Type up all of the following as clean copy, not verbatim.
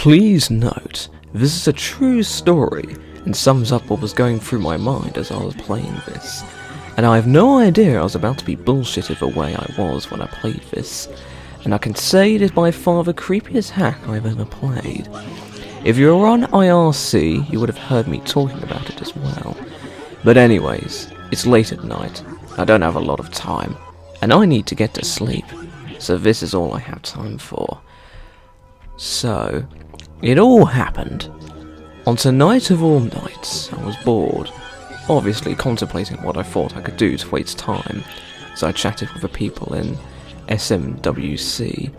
Please note, this is a true story and sums up what was going through my mind as I was playing this. And I have no idea I was about to be bullshitted the way I was when I played this. And I can say it is by far the creepiest hack I've ever played. If you were on IRC, you would have heard me talking about it as well. But anyways, it's late at night, I don't have a lot of time, and I need to get to sleep, so this is all I have time for. So, it all happened. On tonight of all nights, I was bored, obviously contemplating what I thought I could do to waste time, so I chatted with the people in SMWC.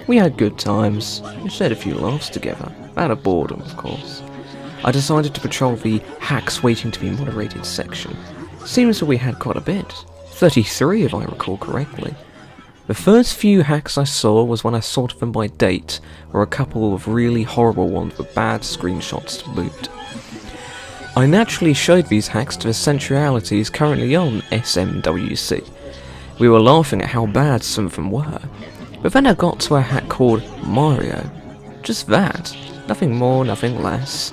We had good times, and shared a few laughs together, out of boredom of course. I decided to patrol the hacks waiting to be moderated section. Seems that we had quite a bit, 33 if I recall correctly. The first few hacks I saw was when I sorted them by date, or a couple of really horrible ones with bad screenshots to boot. I naturally showed these hacks to the sensualities currently on SMWC. We were laughing at how bad some of them were, but then I got to a hack called Mario. Just that, nothing more, nothing less.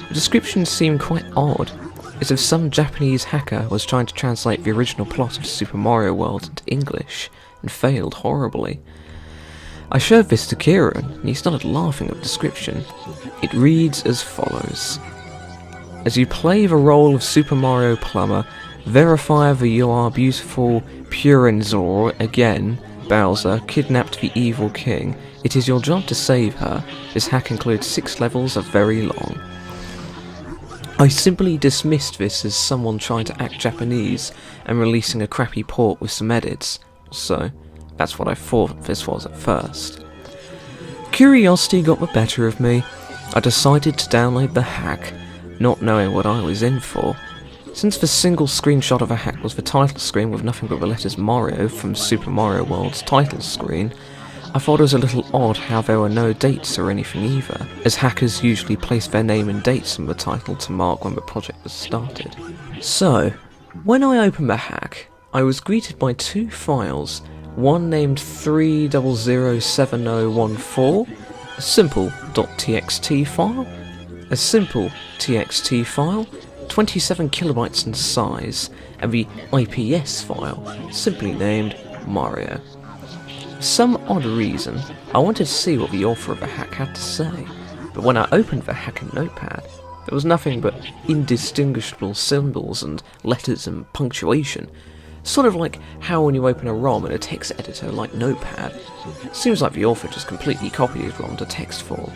The description seemed quite odd, as if some Japanese hacker was trying to translate the original plot of Super Mario World into English, and failed horribly. I showed this to Kieran, and he started laughing at the description. It reads as follows. As you play the role of Super Mario Plumber, verify that you are beautiful Purenzor again, Bowser, kidnapped the evil king. It is your job to save her. This hack includes 6 levels of very long. I simply dismissed this as someone trying to act Japanese and releasing a crappy port with some edits, so that's what I thought this was at first. Curiosity got the better of me. I decided to download the hack, not knowing what I was in for. Since the single screenshot of a hack was the title screen with nothing but the letters Mario from Super Mario World's title screen, I thought it was a little odd how there were no dates or anything either, as hackers usually place their name and dates on the title to mark when the project was started. So, when I opened the hack, I was greeted by 2 files, one named 3007014, a simple .txt file, a simple txt file, 27 kilobytes in size, and the IPS file, simply named Mario. For some odd reason, I wanted to see what the author of the hack had to say, but when I opened the hack in Notepad, there was nothing but indistinguishable symbols and letters and punctuation, sort of like how when you open a ROM in a text editor like Notepad. Seems like the author just completely copied his ROM to text form.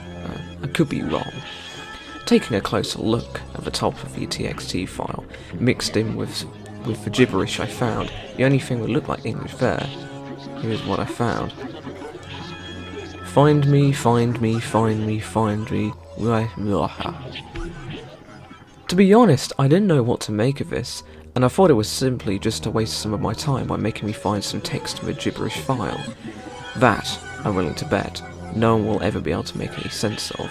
I could be wrong. Taking a closer look at the top of the TXT file, mixed in with the gibberish I found, the only thing that looked like English there, here's what I found. Find me, find me, find me, find me, To be honest, I didn't know what to make of this, and I thought it was simply just to waste some of my time by making me find some text in a gibberish file. That, I'm willing to bet, no one will ever be able to make any sense of.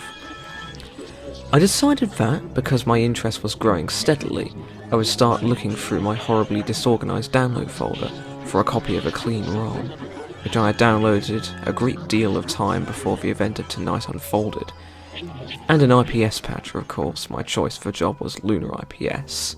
I decided that, because my interest was growing steadily, I would start looking through my horribly disorganised download folder for a copy of a clean ROM, which I had downloaded a great deal of time before the event of tonight unfolded. And an IPS patcher, of course. My choice for a job was Lunar IPS.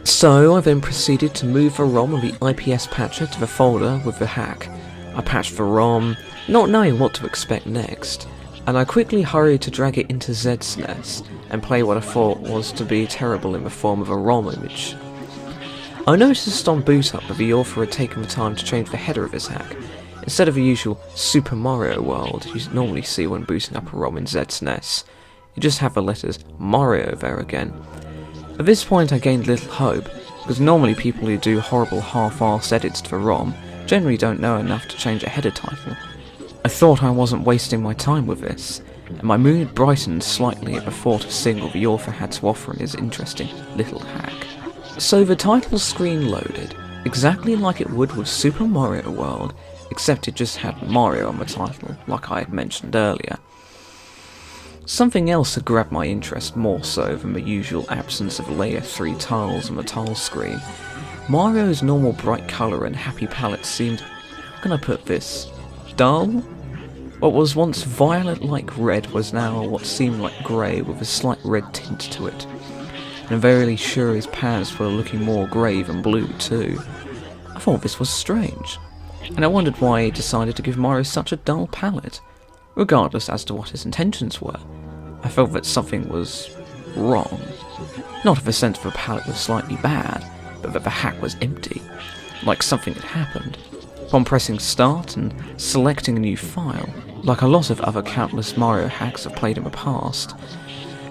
So I then proceeded to move the ROM of the IPS patcher to the folder with the hack. I patched the ROM, not knowing what to expect next, and I quickly hurried to drag it into ZSNES and play what I thought was to be terrible in the form of a ROM image. I noticed on boot up that the author had taken the time to change the header of his hack. Instead of the usual Super Mario World you normally see when booting up a ROM in ZSNES, you just have the letters Mario there again. At this point I gained little hope, because normally people who do horrible half-arse edits to the ROM generally don't know enough to change a header title. I thought I wasn't wasting my time with this, and my mood brightened slightly at the thought of seeing what the author had to offer in his interesting little hack. So the title screen loaded, exactly like it would with Super Mario World, except it just had Mario on the title, like I had mentioned earlier. Something else had grabbed my interest more so than the usual absence of layer 3 tiles on the tile screen. Mario's normal bright colour and happy palette seemed, how can I put this, dull? What was once violet like red was now what seemed like grey with a slight red tint to it. And I'm verily sure his pants were looking more grey than blue too. I thought this was strange, and I wondered why he decided to give Mario such a dull palette. Regardless as to what his intentions were, I felt that something was wrong. Not in the sense that the palette was slightly bad, but that the hack was empty, like something had happened. Upon pressing start and selecting a new file, like a lot of other countless Mario hacks I've played in the past,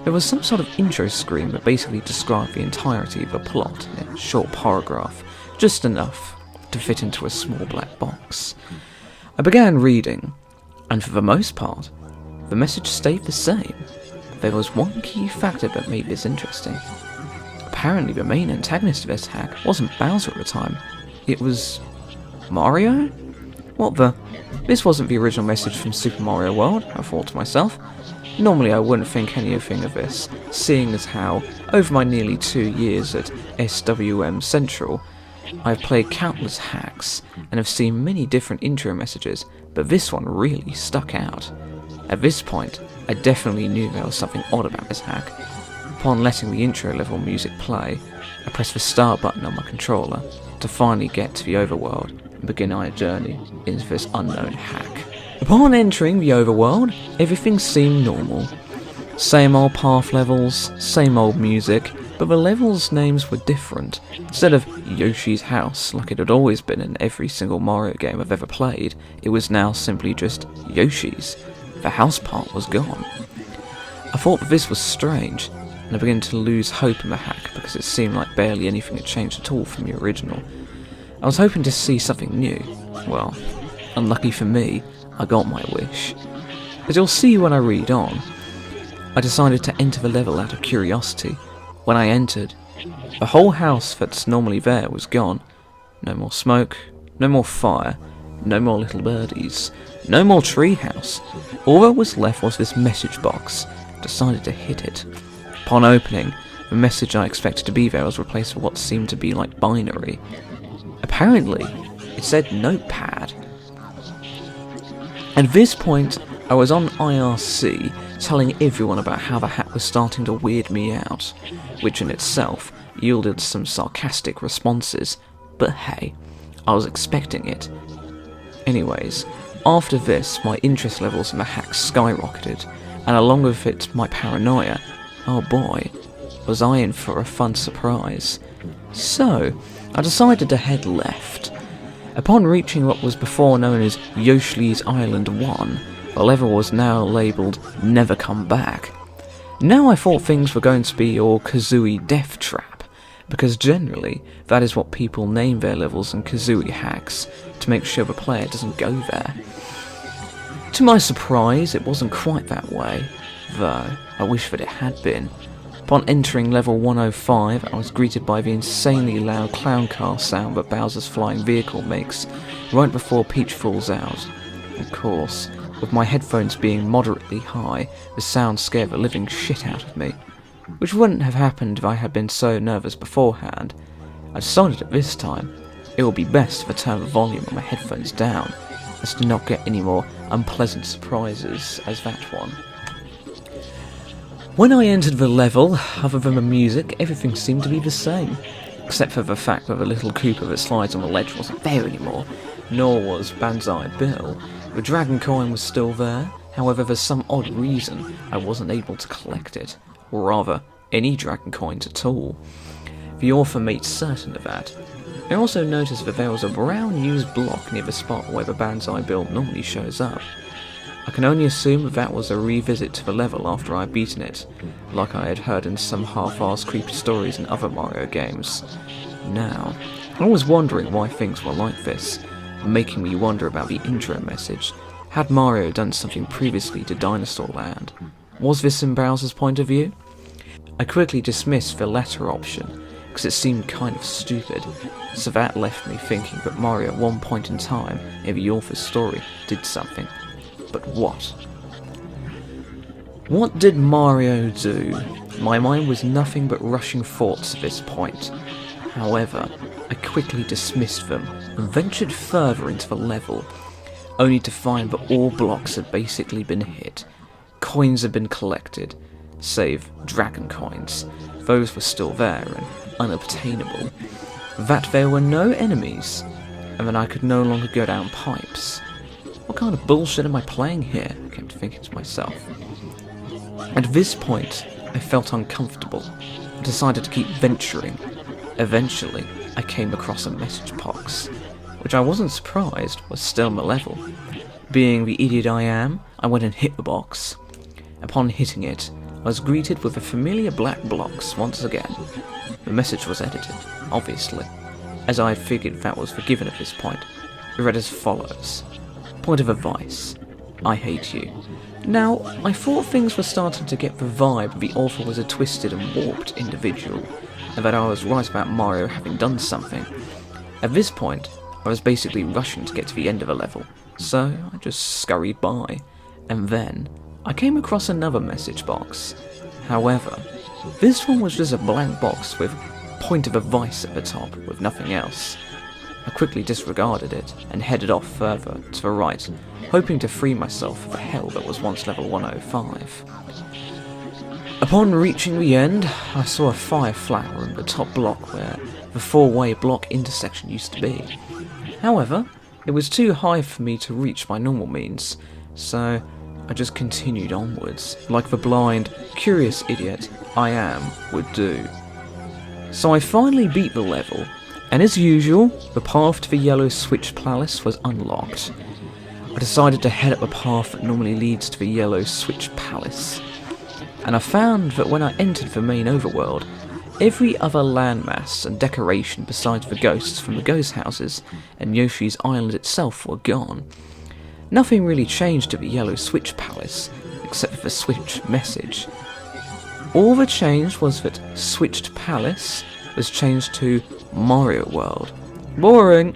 there was some sort of intro screen that basically described the entirety of the plot in a short paragraph, just enough to fit into a small black box. I began reading, and for the most part, the message stayed the same. There was one key factor that made this interesting. Apparently the main antagonist of this hack wasn't Bowser at the time, it was Mario? What the? This wasn't the original message from Super Mario World, I thought to myself. Normally I wouldn't think anything of this, seeing as how, over my nearly 2 years at SWM Central, I've played countless hacks, and have seen many different intro messages, but this one really stuck out. At this point, I definitely knew there was something odd about this hack. Upon letting the intro level music play, I pressed the start button on my controller to finally get to the overworld and begin our journey into this unknown hack. Upon entering the overworld, everything seemed normal. Same old path levels, same old music, but the levels' names were different. Instead of Yoshi's house, like it had always been in every single Mario game I've ever played, it was now simply just Yoshi's. The house part was gone. I thought that this was strange, and I began to lose hope in the hack because it seemed like barely anything had changed at all from the original. I was hoping to see something new. Well, unlucky for me, I got my wish. As you'll see when I read on, I decided to enter the level out of curiosity. When I entered, the whole house that's normally there was gone. No more smoke, no more fire, no more little birdies, no more treehouse. All that was left was this message box. I decided to hit it. Upon opening, the message I expected to be there was replaced with what seemed to be like binary. Apparently, it said notepad. At this point, I was on IRC telling everyone about how the hack was starting to weird me out, which in itself yielded some sarcastic responses, but hey, I was expecting it. Anyways, after this, my interest levels in the hack skyrocketed, and along with it my paranoia. Oh boy, was I in for a fun surprise. So, I decided to head left. Upon reaching what was before known as Yoshi's Island 1, the level was now labelled Never Come Back. Now I thought things were going to be your Kazooie Death Trap, because generally that is what people name their levels in Kazooie hacks, to make sure the player doesn't go there. To my surprise, it wasn't quite that way, though I wish that it had been. Upon entering level 105, I was greeted by the insanely loud clown car sound that Bowser's flying vehicle makes, right before Peach falls out. Of course, with my headphones being moderately high, the sound scared the living shit out of me, which wouldn't have happened if I had been so nervous beforehand. I decided at this time, it would be best if I turned the volume on my headphones down, as to not get any more unpleasant surprises as that one. When I entered the level, other than the music, everything seemed to be the same, except for the fact that the little Koopa that slides on the ledge wasn't there anymore, nor was Banzai Bill. The Dragon Coin was still there, however for some odd reason I wasn't able to collect it, or rather, any Dragon Coins at all. The author made certain of that. I also noticed that there was a brown used block near the spot where the Banzai Bill normally shows up. I can only assume that was a revisit to the level after I had beaten it, like I had heard in some half-assed creepy stories in other Mario games. Now, I was wondering why things were like this, making me wonder about the intro message. Had Mario done something previously to Dinosaur Land? Was this in Bowser's point of view? I quickly dismissed the latter option, because it seemed kind of stupid, so that left me thinking that Mario at one point in time in the author's story did something. But what? What did Mario do? My mind was nothing but rushing thoughts at this point. However, I quickly dismissed them and ventured further into the level. only to find that all blocks had basically been hit. Coins had been collected, save dragon coins. Those were still there and unobtainable. That there were no enemies, and that I could no longer go down pipes. What kind of bullshit am I playing here? I kept thinking to myself. At this point, I felt uncomfortable and decided to keep venturing. Eventually, I came across a message box, which I wasn't surprised was still on the level. Being the idiot I am, I went and hit the box. Upon hitting it, I was greeted with a familiar black box once again. The message was edited, obviously, as I had figured that was forgiven at this point. It read as follows. Point of advice. I hate you. Now, I thought things were starting to get the vibe the author was a twisted and warped individual, and that I was right about Mario having done something. At this point, I was basically rushing to get to the end of the level, so I just scurried by, and then I came across another message box. However, this one was just a blank box with point of advice at the top, with nothing else. I quickly disregarded it and headed off further to the right, hoping to free myself of the hell that was once level 105. Upon reaching the end, I saw a fire flower in the top block where the four-way block intersection used to be. However, it was too high for me to reach by normal means, so I just continued onwards, like the blind, curious idiot I am would do. So I finally beat the level, and as usual, the path to the Yellow Switch Palace was unlocked. I decided to head up the path that normally leads to the Yellow Switch Palace, and I found that when I entered the main overworld, every other landmass and decoration besides the ghosts from the ghost houses and Yoshi's Island itself were gone. Nothing really changed at the Yellow Switch Palace, except for the Switch message. All that changed was that Switched Palace was changed to Mario World. Boring!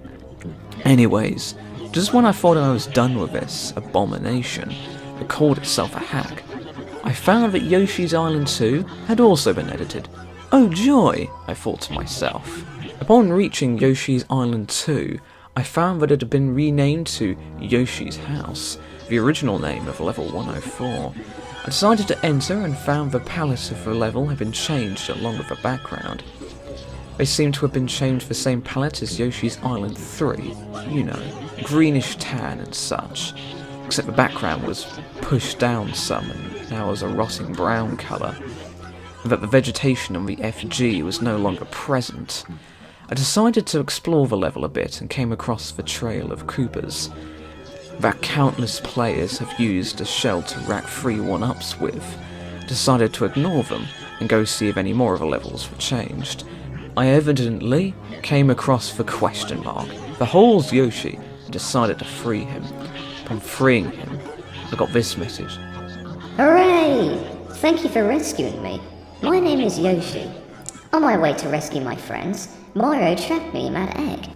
Anyways, just when I thought I was done with this abomination that called itself a hack, I found that Yoshi's Island 2 had also been edited. Oh joy, I thought to myself. Upon reaching Yoshi's Island 2, I found that it had been renamed to Yoshi's House, the original name of level 104. I decided to enter and found the palace of the level had been changed along with the background. They seem to have been changed the same palette as Yoshi's Island 3, you know, greenish tan and such, except the background was pushed down some and now was a rotting brown colour, and that the vegetation on the FG was no longer present. I decided to explore the level a bit and came across the trail of Koopas that countless players have used as shell to rack free 1-ups with. I decided to ignore them and go see if any more of the levels were changed. I evidently came across the question mark, the hole's Yoshi, and decided to free him. Upon freeing him, I got this message. Hooray! Thank you for rescuing me. My name is Yoshi. On my way to rescue my friends, Mario trapped me in that egg.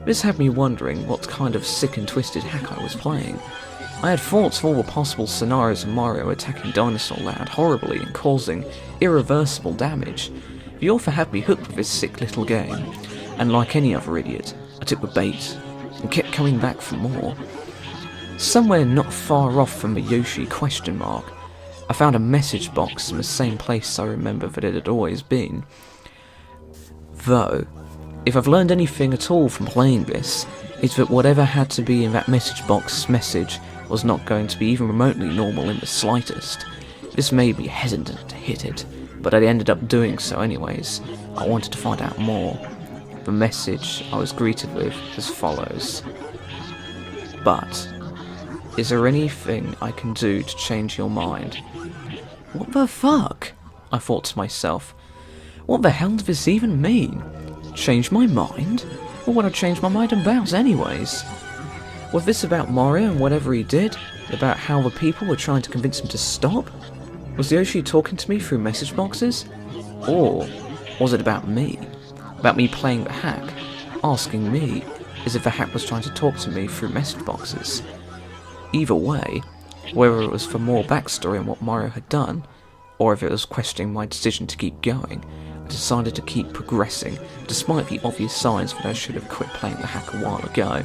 This had me wondering what kind of sick and twisted hack I was playing. I had thoughts of all the possible scenarios of Mario attacking Dinosaur Land horribly and causing irreversible damage. The author had me hooked with this sick little game, and like any other idiot, I took the bait and kept coming back for more. Somewhere not far off from the Yoshi question mark, I found a message box in the same place I remember that it had always been. Though, if I've learned anything at all from playing this, it's that whatever had to be in that message box message was not going to be even remotely normal in the slightest. This made me hesitant to hit it, but I ended up doing so anyways. I wanted to find out more. The message I was greeted with as follows. But, is there anything I can do to change your mind? What the fuck? I thought to myself. What the hell does this even mean? Change my mind? What would I change my mind about anyways? Was this about Mario and whatever he did? About how the people were trying to convince him to stop? Was Yoshi talking to me through message boxes? Or was it about me? About me playing the hack? Asking me as if the hack was trying to talk to me through message boxes? Either way, whether it was for more backstory on what Mario had done, or if it was questioning my decision to keep going, I decided to keep progressing, despite the obvious signs that I should have quit playing the hack a while ago.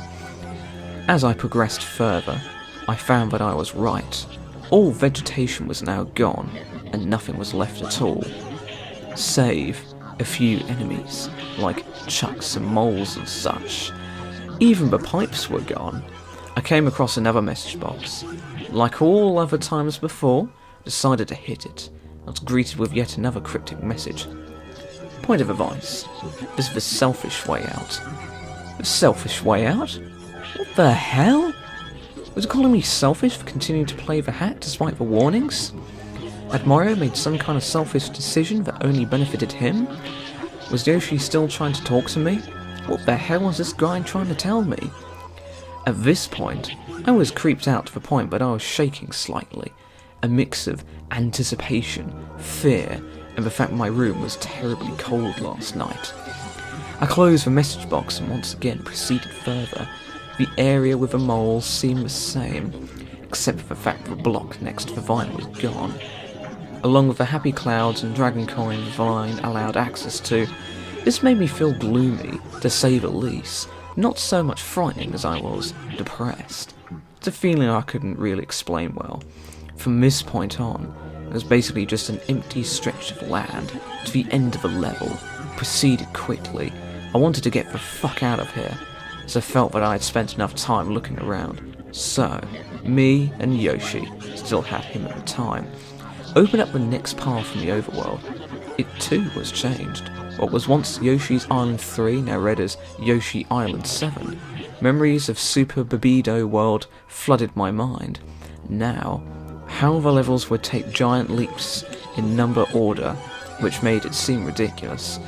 As I progressed further, I found that I was right. All vegetation was now gone, and nothing was left at all, save a few enemies, like chucks and moles and such. Even the pipes were gone. I came across another message box. Like all other times before, decided to hit it. I was greeted with yet another cryptic message. Point of advice. This is the selfish way out. The selfish way out? What the hell? Was it calling me selfish for continuing to play the hat despite the warnings? Had Mario made some kind of selfish decision that only benefited him? Was Yoshi still trying to talk to me? What the hell was this guy trying to tell me? At this point, I was creeped out to the point that I was shaking slightly. A mix of anticipation, fear, and the fact my room was terribly cold last night. I closed the message box and once again proceeded further. The area with the moles seemed the same, except for the fact the block next to the vine was gone. Along with the happy clouds and dragon coin the vine allowed access to, this made me feel gloomy, to say the least. Not so much frightening as I was depressed. It's a feeling I couldn't really explain well. From this point on, it was basically just an empty stretch of land to the end of the level. Proceeded quickly. I wanted to get the fuck out of here, as I felt that I had spent enough time looking around. So, me and Yoshi, still had him at the time, opened up the next path from the overworld. It too was changed. What was once Yoshi's Island 3 now read as Yoshi Island 7. Memories of Super Bebedo World flooded my mind. Now, how the levels would take giant leaps in number order, which made it seem ridiculous.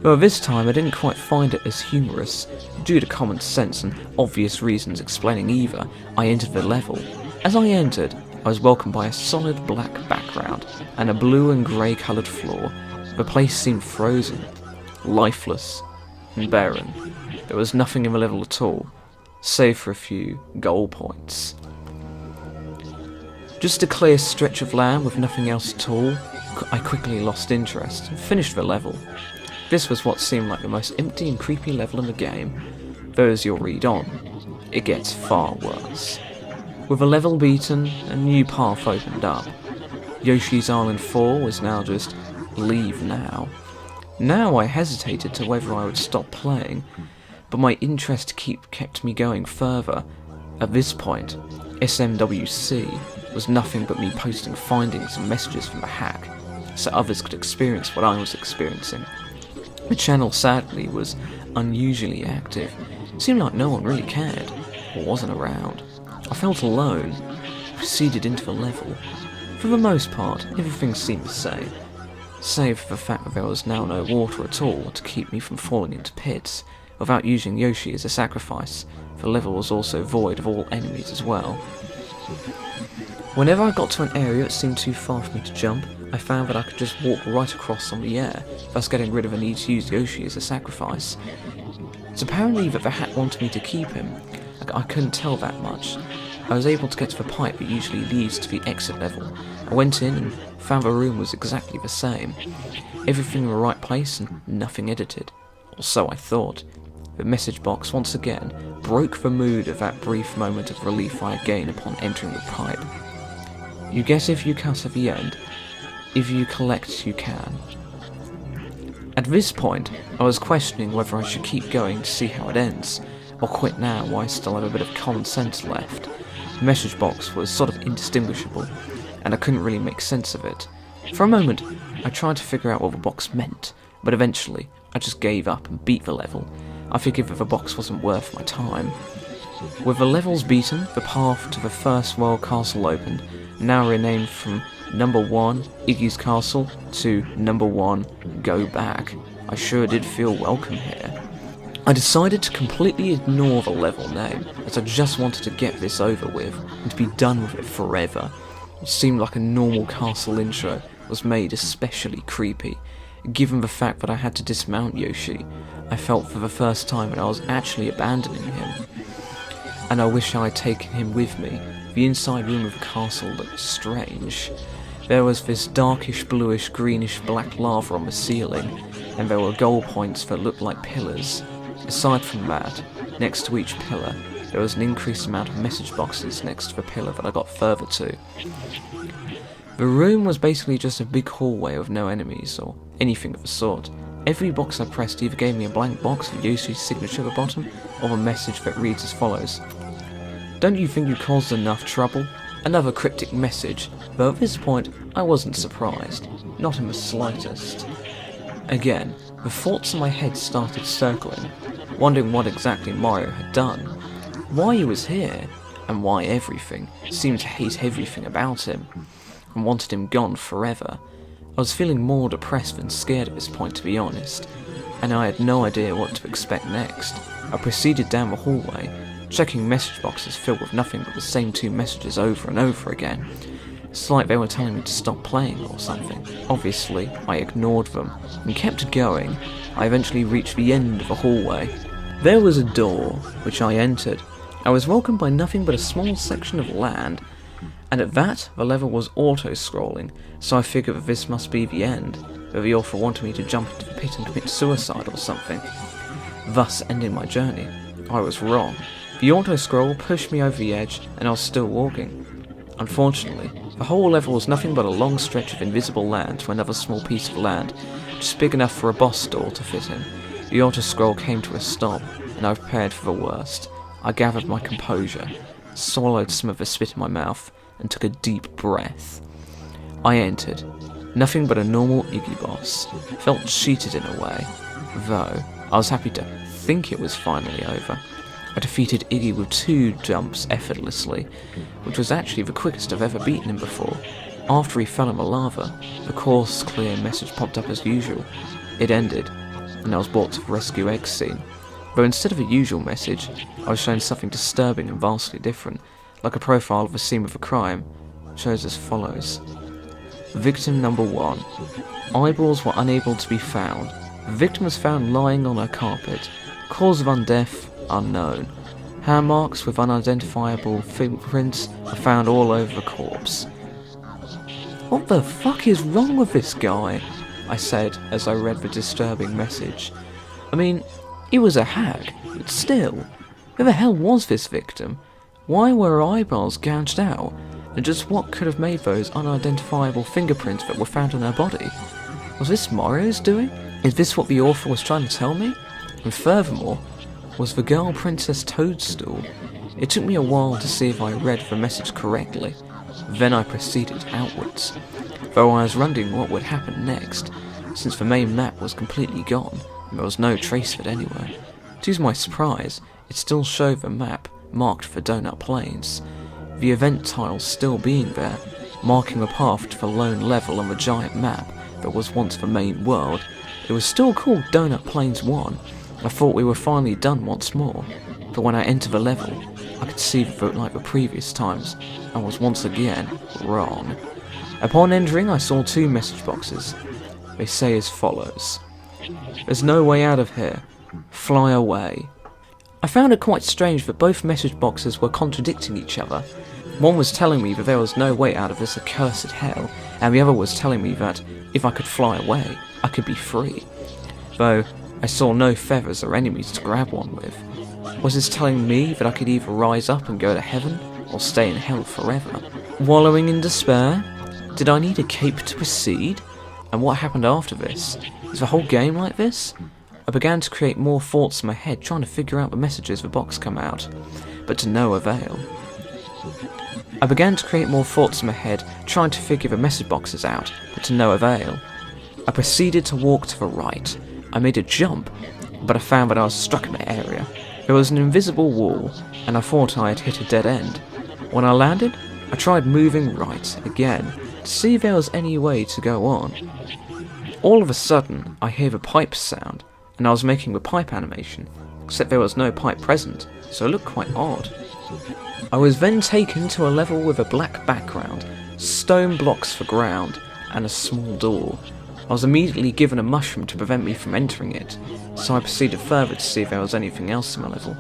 Though this time I didn't quite find it as humorous. Due to common sense and obvious reasons explaining either, I entered the level. As I entered, I was welcomed by a solid black background and a blue and grey coloured floor. The place seemed frozen, lifeless, and barren. There was nothing in the level at all, save for a few goal points. Just a clear stretch of land with nothing else at all, I quickly lost interest and finished the level. This was what seemed like the most empty and creepy level in the game, though as you'll read on, it gets far worse. With a level beaten, a new path opened up. Yoshi's Island 4 was now just leave now. Now I hesitated to whether I would stop playing, but my interest kept me going further. At this point, SMWC was nothing but me posting findings and messages from the hack, so others could experience what I was experiencing. The channel sadly was unusually active. It seemed like no one really cared, or wasn't around. I felt alone, proceeded into the level. For the most part, everything seemed the same, save for the fact that there was now no water at all to keep me from falling into pits, without using Yoshi as a sacrifice. The level was also void of all enemies as well. Whenever I got to an area that seemed too far for me to jump, I found that I could just walk right across on the air, thus getting rid of the need to use Yoshi as a sacrifice. It's apparently that the hat wanted me to keep him. I couldn't tell that much. I was able to get to the pipe that usually leads to the exit level. I went in and found the room was exactly the same. Everything in the right place and nothing edited. Or so I thought. The message box once again broke the mood of that brief moment of relief I had gained upon entering the pipe. You get if you cut at the end. If you collect, you can. At this point, I was questioning whether I should keep going to see how it ends, or quit now while I still have a bit of common sense left. The message box was sort of indistinguishable, and I couldn't really make sense of it. For a moment, I tried to figure out what the box meant, but eventually, I just gave up and beat the level. I figured that the box wasn't worth my time. With the levels beaten, the path to the first world castle opened, now renamed from Number 1, Iggy's Castle, to Number 1, Go Back. I sure did feel welcome here. I decided to completely ignore the level name, as I just wanted to get this over with, and to be done with it forever. It seemed like a normal castle intro was made especially creepy. Given the fact that I had to dismount Yoshi, I felt for the first time that I was actually abandoning him. And I wish I had taken him with me. The inside room of the castle looked strange. There was this darkish bluish greenish black lava on the ceiling, and there were goal points that looked like pillars. Aside from that, next to each pillar, there was an increased amount of message boxes next to the pillar that I got further to. The room was basically just a big hallway with no enemies or anything of the sort. Every box I pressed either gave me a blank box with Yoshi's signature at the bottom, or a message that reads as follows: "Don't you think you caused enough trouble?" Another cryptic message, though at this point I wasn't surprised, not in the slightest. Again, the thoughts in my head started circling, wondering what exactly Mario had done, why he was here, and why everything seemed to hate everything about him, and wanted him gone forever. I was feeling more depressed than scared at this point, to be honest, and I had no idea what to expect next. I proceeded down the hallway, checking message boxes filled with nothing but the same two messages over and over again. It's like they were telling me to stop playing or something. Obviously, I ignored them and kept going. I eventually reached the end of the hallway. There was a door, which I entered. I was welcomed by nothing but a small section of land, and at that, the level was auto-scrolling, so I figured that this must be the end, that the author wanted me to jump into the pit and commit suicide or something, thus ending my journey. I was wrong. The auto-scroll pushed me over the edge, and I was still walking. Unfortunately, the whole level was nothing but a long stretch of invisible land to another small piece of land, just big enough for a boss door to fit in. The auto-scroll came to a stop, and I prepared for the worst. I gathered my composure, swallowed some of the spit in my mouth, and took a deep breath. I entered. Nothing but a normal Iggy boss. Felt cheated in a way, though I was happy to think it was finally over. I defeated Iggy with 2 jumps effortlessly, which was actually the quickest I've ever beaten him before. After he fell in the lava, the course clear message popped up as usual. It ended, and I was brought to the rescue egg scene. Though instead of a usual message, I was shown something disturbing and vastly different, like a profile of a scene of a crime. It shows as follows. Victim number 1. Eyeballs were unable to be found. The victim was found lying on a carpet. Cause of undeath unknown. Hand marks with unidentifiable fingerprints were found all over the corpse. What the fuck is wrong with this guy? I said as I read the disturbing message. I mean, he was a hag, but still, who the hell was this victim? Why were her eyebrows gouged out? And just what could have made those unidentifiable fingerprints that were found on her body? Was this Mario's doing? Is this what the author was trying to tell me? And furthermore, was the girl Princess Toadstool? It took me a while to see if I read the message correctly. Then I proceeded outwards, though I was wondering what would happen next, since the main map was completely gone, and there was no trace of it anywhere. To my surprise, it still showed the map marked for Donut Plains, the event tile still being there, marking the path to the lone level on the giant map that was once the main world. It was still called Donut Plains 1. I thought we were finally done once more, but when I entered the level, I could see that like the previous times, I was once again wrong. Upon entering, I saw 2 message boxes. They say as follows. There's no way out of here. Fly away. I found it quite strange that both message boxes were contradicting each other. One was telling me that there was no way out of this accursed hell, and the other was telling me that if I could fly away, I could be free. Though I saw no feathers or enemies to grab one with. Was this telling me that I could either rise up and go to heaven, or stay in hell forever? Wallowing in despair? Did I need a cape to proceed? And what happened after this? Is the whole game like this? I began to create more thoughts in my head, trying to figure out the messages the box come out, but to no avail. I began to create more thoughts in my head, trying to figure the message boxes out, but to no avail. I proceeded to walk to the right. I made a jump, but I found that I was stuck in the area. There was an invisible wall, and I thought I had hit a dead end. When I landed, I tried moving right again, to see if there was any way to go on. All of a sudden, I hear the pipe sound, and I was making the pipe animation, except there was no pipe present, so it looked quite odd. I was then taken to a level with a black background, stone blocks for ground, and a small door. I was immediately given a mushroom to prevent me from entering it, so I proceeded further to see if there was anything else in the level.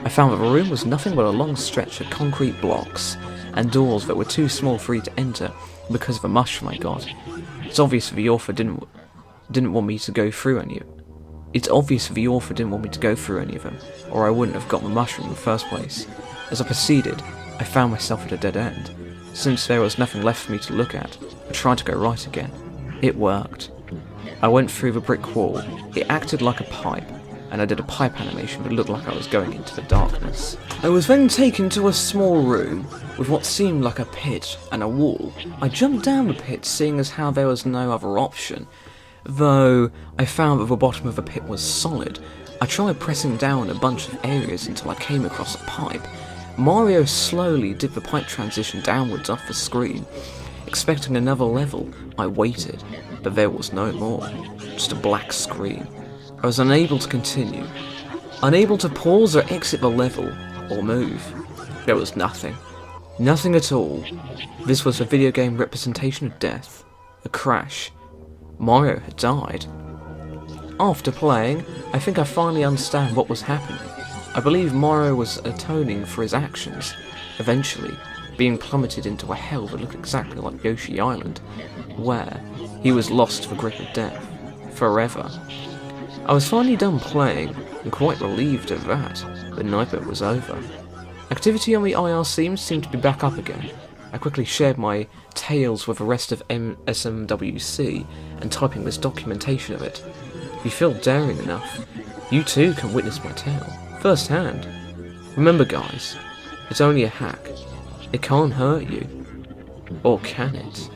I found that the room was nothing but a long stretch of concrete blocks, and doors that were too small for me to enter because of the mushroom I got. It's obvious that the author didn't want me to go through any of it. It's obvious the author didn't want me to go through any of them, or I wouldn't have got the mushroom in the first place. As I proceeded, I found myself at a dead end. Since there was nothing left for me to look at, I tried to go right again. It worked. I went through the brick wall. It acted like a pipe, and I did a pipe animation that looked like I was going into the darkness. I was then taken to a small room with what seemed like a pit and a wall. I jumped down the pit, seeing as how there was no other option. Though I found that the bottom of the pit was solid, I tried pressing down a bunch of areas until I came across a pipe. Mario slowly did the pipe transition downwards off the screen. Expecting another level, I waited, but there was no more. Just a black screen. I was unable to continue. Unable to pause or exit the level, or move. There was nothing. Nothing at all. This was a video game representation of death. A crash. Mario had died. After playing, I think I finally understand what was happening. I believe Mario was atoning for his actions, eventually being plummeted into a hell that looked exactly like Yoshi Island, where he was lost to the grip of death, forever. I was finally done playing, and quite relieved at that. The nightmare was over. Activity on the IRC seemed to be back up again. I quickly shared my tales with the rest of SMWC and typing this documentation of it. If you feel daring enough, you too can witness my tale, first hand. Remember guys, it's only a hack. It can't hurt you. Or can it?